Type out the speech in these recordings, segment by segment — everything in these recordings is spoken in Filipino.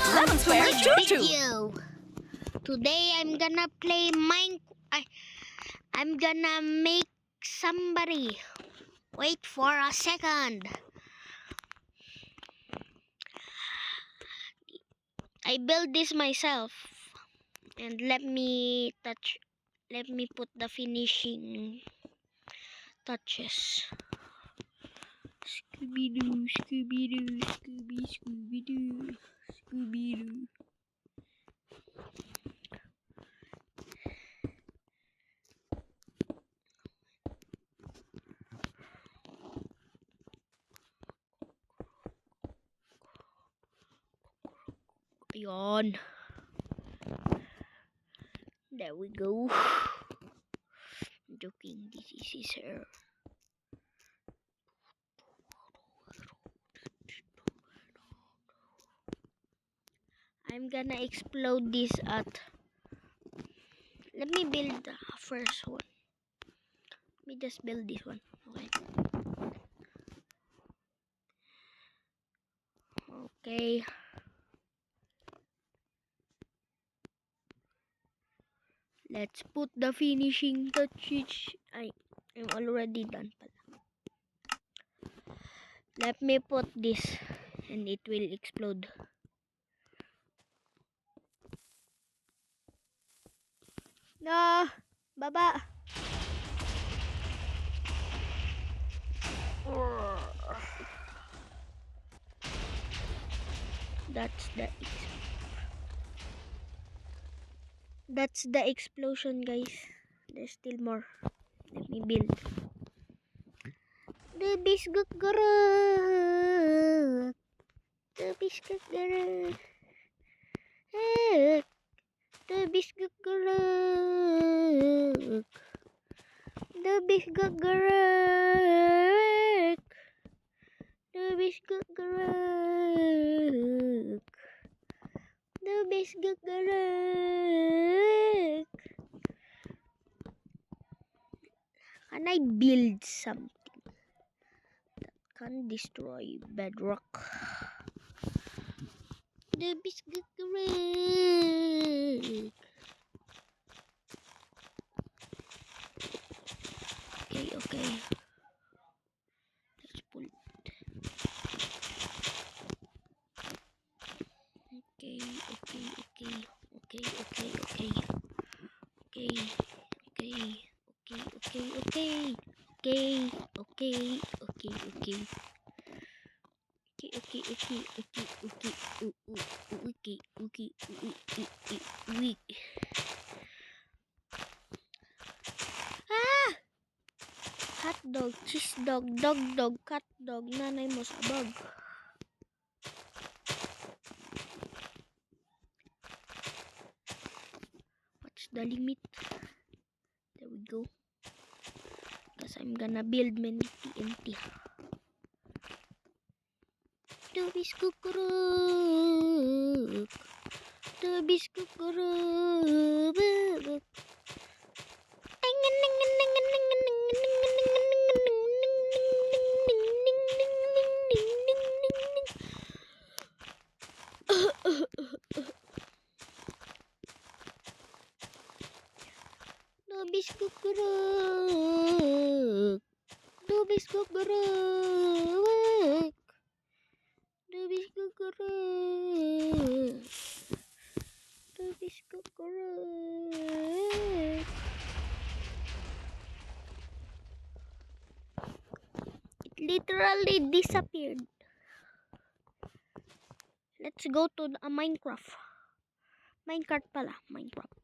Lemon Square Choo Choo. Video. Today I'm gonna play I'm gonna make somebody. Wait for a second. I built this myself, and let me put the finishing touches. Scooby-Doo, Scooby-Doo, Scooby-Scooby-Doo, Scooby-Doo. Ayan. There we go. Joking, this is his hair. I'm gonna explode this at. Let me build the first one. Let me just build this one. Okay. Okay. Let's put the finishing touches. I'm already done pala. Let me put this and it will explode. No, baba. That's the explosion, guys. There's still more. Let me build. The biscuit garage. The biscuit garage. The biscuit garage. The biscuit garage. The biscuit garage. The biscuit garage. Can I build something that can destroy bedrock? The biscuit garage. Okay. Let's pull it. Okay. Ah! Hot dog, cheese dog, dog, cat dog, nanay mo sabag. What's the limit? There we go. Because I'm gonna build many TNT. Tubis kukuruk. Tubis kukuruk. Tubis kukuruk. Tubis kukuruk. Tubis kukuruk. Tubis kukuruk. It literally disappeared. Let's go to a Minecraft. Minecraft pala. Minecraft.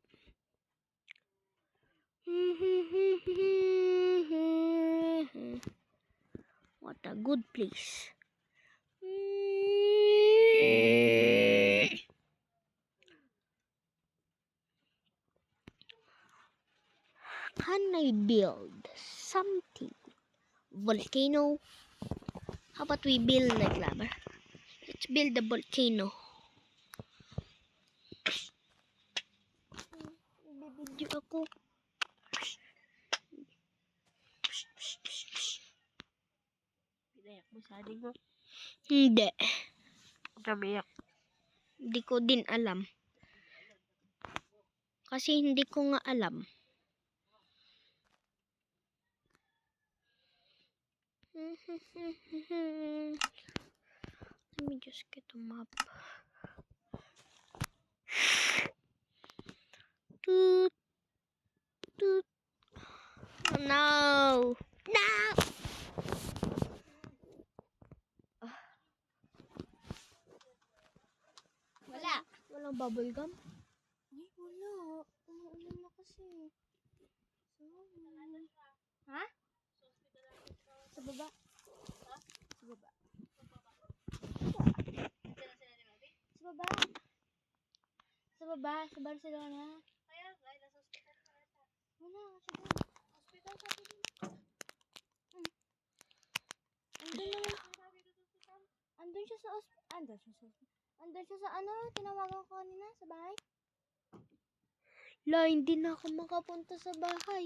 What a good place. Can I build something? Volcano? How about we build like lava? Let's build a volcano. Bibidyo ako. Pinayak mo sa adik mo. Hindi. Kamiyak. Hindi ko din alam. Kasi hindi ko nga alam. Let me just get a map. Toot, toot. Oh, no! No! Wala. Walang bubble gum? Ay, wala. Umuulan na kasi. Ha? Sa baba. Ha? Sa baba. Sa baba. Sa baba. Sa Barcelona. Kaya, nasa hospital ka na siya. Wala, kasi doon. Hospital sa atin. Andun naman. Andun siya sa hospital. Andun siya sa ano, tinawagan ko kanina sa bahay. La, hindi na ako makapunta sa bahay.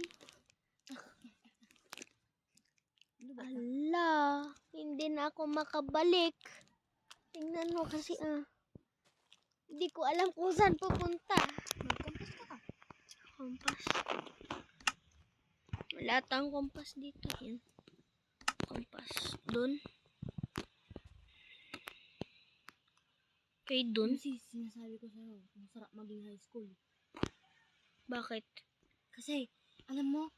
Ala, hindi na ako makabalik. Tingnan mo kasi hindi ko alam kung saan pupunta. Magkampas ka. Kompas. Wala tayong kompas dito. Yan. Kompas. Doon. Okay, doon. Kasi sinasabi ko sa'yo, masarap maging high school. Bakit? Kasi, alam mo,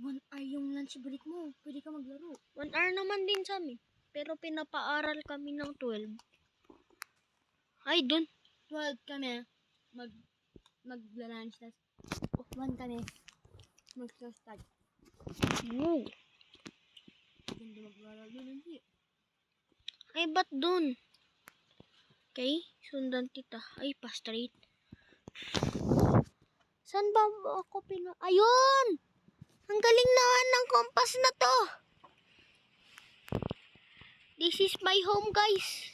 1 hour yung lunch break mo. Pwede ka maglaro. 1 hour naman din sa amin. Pero pinapaaral kami ng 12. Ay, doon. 12 kami, magla-lunch, tas 1 kami, mag-start. Woo. Ganda maglaro doon, hindi. Ay, ba't doon? Okay, sundan kita. Ay, pa-straight. Saan ba ako Ayun! Ang galing naman ng kompas na to. This is my home, guys.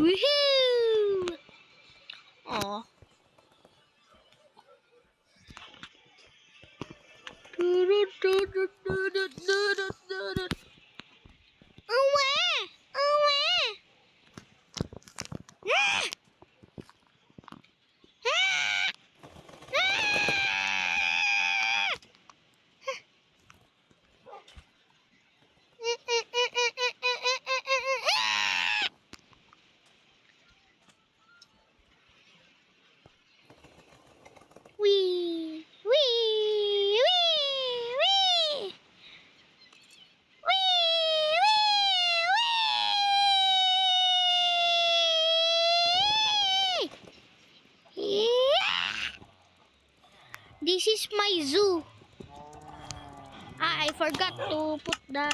Woohoo! Aw. Uwe! Uwe! Ah! Ah! Wee! Wee! Wee! Wee! This is my zoo. I forgot to put the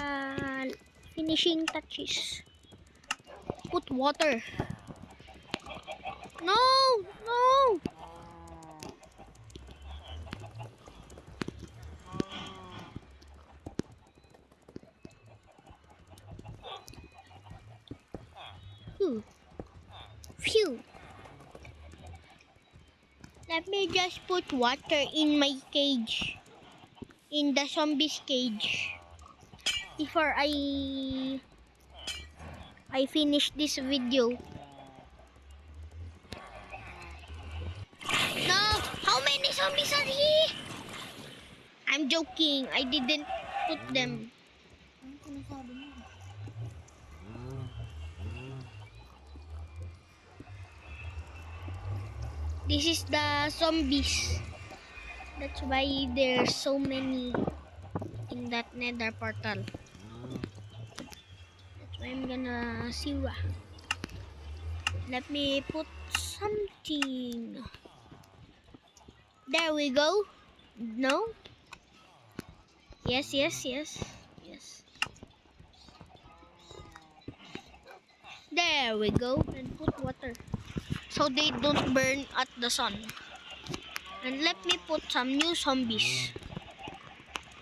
finishing touches. Put water. No! No! Phew. Let me just put water in my cage. In the zombies cage. Before I finish this video. No! How many zombies are here? I'm joking. I didn't put them. Ano sinasabi mo? This is the zombies. That's why there's so many in that nether portal. That's why I'm gonna see. Let me put something. There we go. No? Yes, yes, yes. Yes. There we go. And put water. So they don't burn at the sun. And let me put some new zombies.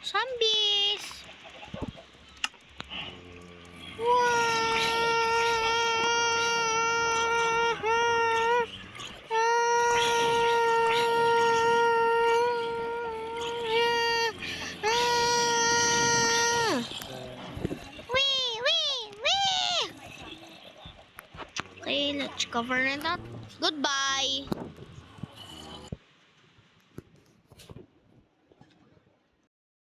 Zombies! Okay, let's cover that. Goodbye.